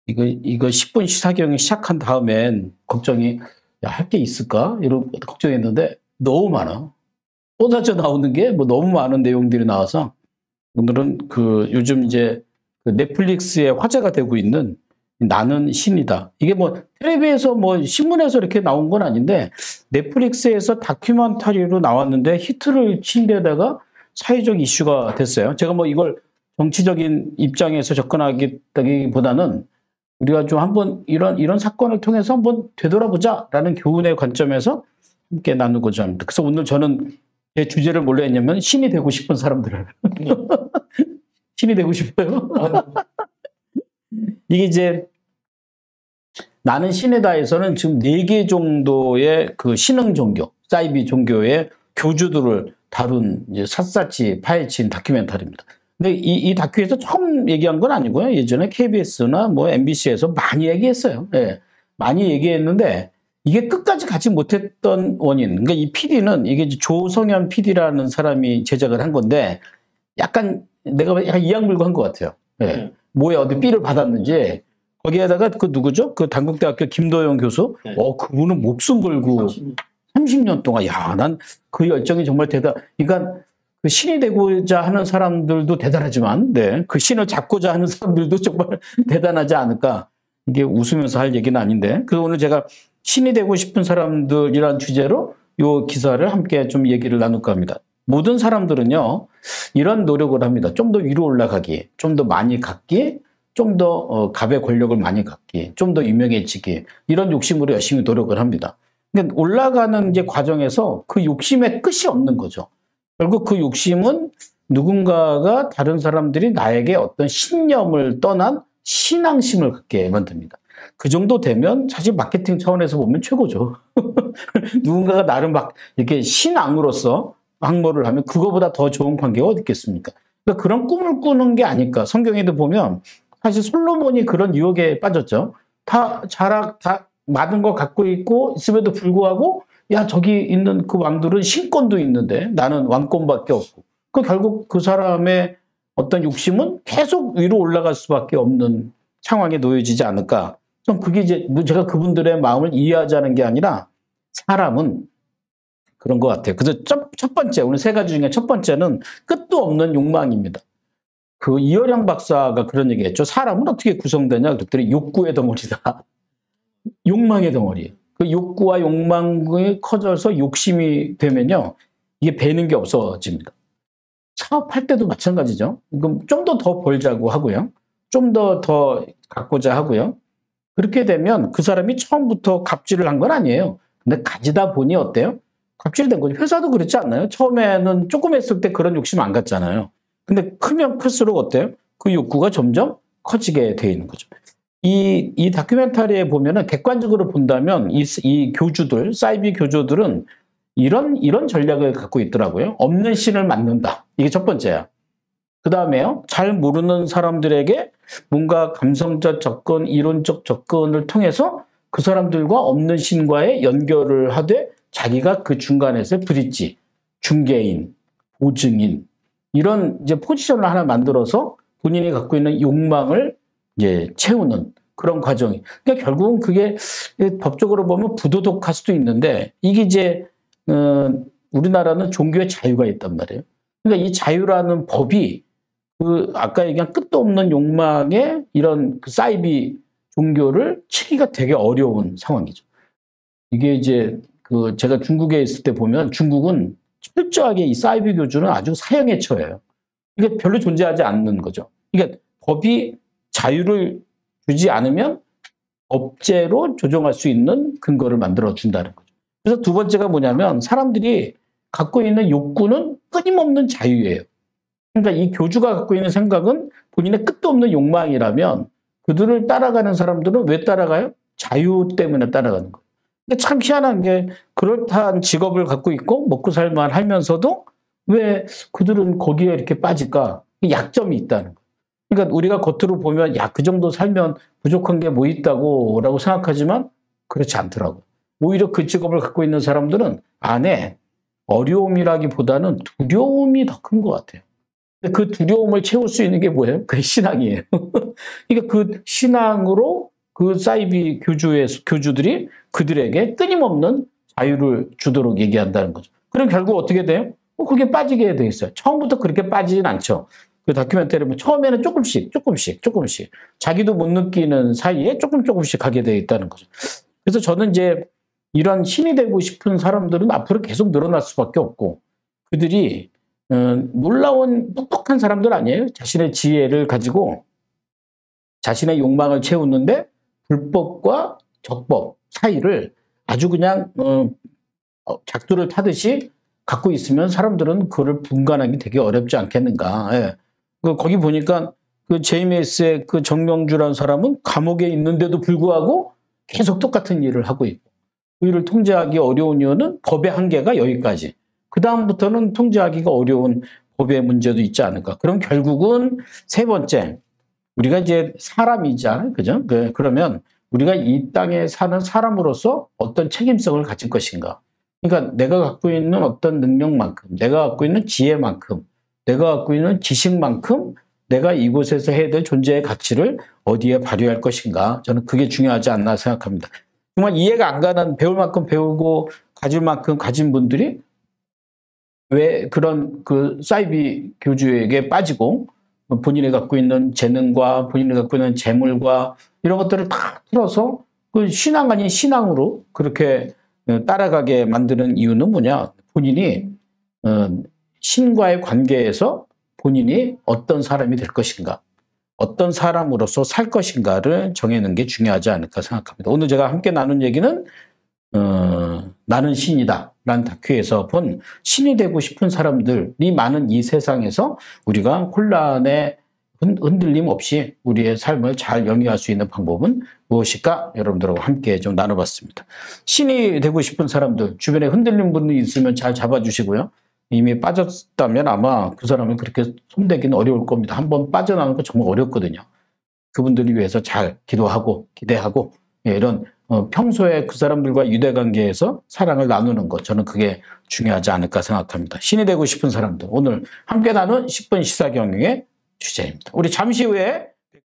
이거 10분 시사경이 시작한 다음엔 걱정이, 야, 할 게 있을까? 이런 걱정했는데 너무 많아. 쏟아져 나오는 게 뭐 너무 많은 내용들이 나와서 오늘은 요즘 이제 넷플릭스에 화제가 되고 있는 나는 신이다. 이게 뭐 텔레비에서 뭐 신문에서 이렇게 나온 건 아닌데 넷플릭스에서 다큐멘터리로 나왔는데 히트를 친 데다가 사회적 이슈가 됐어요. 제가 뭐 이걸 정치적인 입장에서 접근하기보다는 우리가 좀 한번 이런 사건을 통해서 한번 되돌아보자라는 교훈의 관점에서 함께 나누고자 합니다. 그래서 오늘 저는 제 주제를 뭘로 했냐면 신이 되고 싶은 사람들을. 신이 되고 싶어요. 이게 이제 나는 신이다에서는 지금 4개 정도의 그 신흥 종교, 사이비 종교의 교주들을 다룬 이제 샅샅이 파헤친 다큐멘터리입니다. 근데 이 다큐에서 처음 얘기한 건 아니고요. 예전에 KBS나 뭐 MBC에서 많이 얘기했어요. 예, 많이 얘기했는데 이게 끝까지 가지 못했던 원인. 그러니까 이 PD는 이게 이제 조성현 PD라는 사람이 제작을 한 건데 약간 내가 약간 이악물고 한 것 같아요. 예. 뭐에 어디 B를 받았는지 거기에다가 그 누구죠? 그 단국대학교 김도영 교수. 네. 그분은 목숨 걸고 30년 동안 야, 난 그 열정이 정말 그러니까 그 신이 되고자 하는 사람들도 대단하지만, 네, 그 신을 잡고자 하는 사람들도 정말 대단하지 않을까. 이게 웃으면서 할 얘기는 아닌데, 그래서 오늘 제가 신이 되고 싶은 사람들이란 주제로 이 기사를 함께 좀 얘기를 나눌까 합니다. 모든 사람들은요, 이런 노력을 합니다. 좀 더 위로 올라가기, 좀 더 많이 갖기, 좀 더 갑의 권력을 많이 갖기, 좀 더 유명해지기, 이런 욕심으로 열심히 노력을 합니다. 그러니까 올라가는 이제 과정에서 그 욕심의 끝이 없는 거죠. 결국 그 욕심은 누군가가 다른 사람들이 나에게 어떤 신념을 떠난 신앙심을 갖게 만듭니다. 그 정도 되면 사실 마케팅 차원에서 보면 최고죠. 누군가가 나를 막 이렇게 신앙으로서 항모를 하면 그거보다 더 좋은 관계가 어디 있겠습니까? 그러니까 그런 꿈을 꾸는 게 아닐까. 성경에도 보면 사실 솔로몬이 그런 유혹에 빠졌죠. 다 많은 거 갖고 있음에도 불구하고 야, 저기 있는 그 왕들은 신권도 있는데 나는 왕권밖에 없고. 결국 그 사람의 어떤 욕심은 계속 위로 올라갈 수밖에 없는 상황에 놓여지지 않을까. 좀 그게 이제 제가 그분들의 마음을 이해하자는 게 아니라 사람은 그런 것 같아요. 그래서 첫 번째, 오늘 3가지 중에 첫 번째는 끝도 없는 욕망입니다. 그 이어량 박사가 그런 얘기 했죠. 사람은 어떻게 구성되냐? 그랬더니 욕구의 덩어리다. 욕망의 덩어리. 그 욕구와 욕망이 커져서 욕심이 되면요. 이게 배는 게 없어집니다. 사업할 때도 마찬가지죠. 좀 더 벌자고 하고요. 좀 더 갖고자 하고요. 그렇게 되면 그 사람이 처음부터 갑질을 한 건 아니에요. 근데 가지다 보니 어때요? 갑질된 거죠. 회사도 그렇지 않나요? 처음에는 조금 했을 때 그런 욕심 안 갖잖아요. 근데 크면 클수록 어때요? 그 욕구가 점점 커지게 돼 있는 거죠. 이 다큐멘터리에 보면은 객관적으로 본다면 이 교주들, 사이비 교주들은 이런 전략을 갖고 있더라고요. 없는 신을 만든다. 이게 첫 번째야. 그 다음에요. 잘 모르는 사람들에게 뭔가 감성적 접근, 이론적 접근을 통해서 그 사람들과 없는 신과의 연결을 하되 자기가 그 중간에서 브릿지, 중개인, 보증인 이런 이제 포지션을 하나 만들어서 본인이 갖고 있는 욕망을 이제 채우는 그런 과정이. 그러니까 결국은 그게 법적으로 보면 부도덕할 수도 있는데 이게 이제 우리나라는 종교의 자유가 있단 말이에요. 그러니까 이 자유라는 법이 그 아까 얘기한 끝도 없는 욕망의 이런 그 사이비 종교를 치기가 되게 어려운 상황이죠. 이게 이제 그 제가 중국에 있을 때 보면 중국은 철저하게 이 사이비 교주는 아주 사형에 처해요. 이게 별로 존재하지 않는 거죠. 그러니까 법이 자유를 주지 않으면 법제로 조정할 수 있는 근거를 만들어 준다는 거죠. 그래서 두 번째가 뭐냐면 사람들이 갖고 있는 욕구는 끊임없는 자유예요. 그러니까 이 교주가 갖고 있는 생각은 본인의 끝도 없는 욕망이라면 그들을 따라가는 사람들은 왜 따라가요? 자유 때문에 따라가는 거예요. 근데 참 희한한 게 그렇다한 직업을 갖고 있고 먹고 살만 하면서도 왜 그들은 거기에 이렇게 빠질까? 약점이 있다는 거예요. 그러니까 우리가 겉으로 보면 야, 그 정도 살면 부족한 게 뭐 있다고 라고 생각하지만 그렇지 않더라고요. 오히려 그 직업을 갖고 있는 사람들은 안에 어려움이라기보다는 두려움이 더 큰 것 같아요. 근데 그 두려움을 채울 수 있는 게 뭐예요? 그게 신앙이에요. 그러니까 그 신앙으로 그 사이비 교주들이 그들에게 끊임없는 자유를 주도록 얘기한다는 거죠. 그럼 결국 어떻게 돼요? 그게 빠지게 돼 있어요. 처음부터 그렇게 빠지진 않죠. 그 다큐멘터리 보면 처음에는 조금씩 자기도 못 느끼는 사이에 조금씩 하게 돼 있다는 거죠. 그래서 저는 이제 이런 신이 되고 싶은 사람들은 앞으로 계속 늘어날 수밖에 없고, 그들이 놀라운 똑똑한 사람들 아니에요. 자신의 지혜를 가지고 자신의 욕망을 채우는데 불법과 적법 사이를 아주 그냥 작두를 타듯이 갖고 있으면 사람들은 그거를 분간하기 되게 어렵지 않겠는가. 예. 거기 보니까 그 JMS의 그 정명주라는 사람은 감옥에 있는데도 불구하고 계속 똑같은 일을 하고 있고, 그 일을 통제하기 어려운 이유는 법의 한계가 여기까지. 그 다음부터는 통제하기가 어려운 법의 문제도 있지 않을까. 그럼 결국은 세 번째, 우리가 이제 사람이잖아요. 그죠? 그러면 우리가 이 땅에 사는 사람으로서 어떤 책임성을 가질 것인가. 그러니까 내가 갖고 있는 어떤 능력만큼, 내가 갖고 있는 지혜만큼, 내가 갖고 있는 지식만큼 내가 이곳에서 해야 될 존재의 가치를 어디에 발휘할 것인가. 저는 그게 중요하지 않나 생각합니다. 정말 이해가 안 가는, 배울 만큼 배우고 가질 만큼 가진 분들이 왜 그런 그 사이비 교주에게 빠지고 본인이 갖고 있는 재능과 본인이 갖고 있는 재물과 이런 것들을 다 틀어서 그 신앙 아닌 신앙으로 그렇게 따라가게 만드는 이유는 뭐냐? 본인이 신과의 관계에서 본인이 어떤 사람이 될 것인가, 어떤 사람으로서 살 것인가를 정해놓는 게 중요하지 않을까 생각합니다. 오늘 제가 함께 나눈 얘기는 나는 신이다 라는 다큐에서 본 신이 되고 싶은 사람들이 많은 이 세상에서 우리가 혼란에 흔들림 없이 우리의 삶을 잘 영위할 수 있는 방법은 무엇일까? 여러분들하고 함께 좀 나눠봤습니다. 신이 되고 싶은 사람들, 주변에 흔들린 분이 있으면 잘 잡아주시고요. 이미 빠졌다면 아마 그 사람을 그렇게 손대기는 어려울 겁니다. 한번 빠져나오는 거 정말 어렵거든요. 그분들을 위해서 잘 기도하고 기대하고 이런 평소에 그 사람들과 유대관계에서 사랑을 나누는 것, 저는 그게 중요하지 않을까 생각합니다. 신이 되고 싶은 사람들, 오늘 함께 나눈 10분 시사경영의 주제입니다. 우리 잠시 후에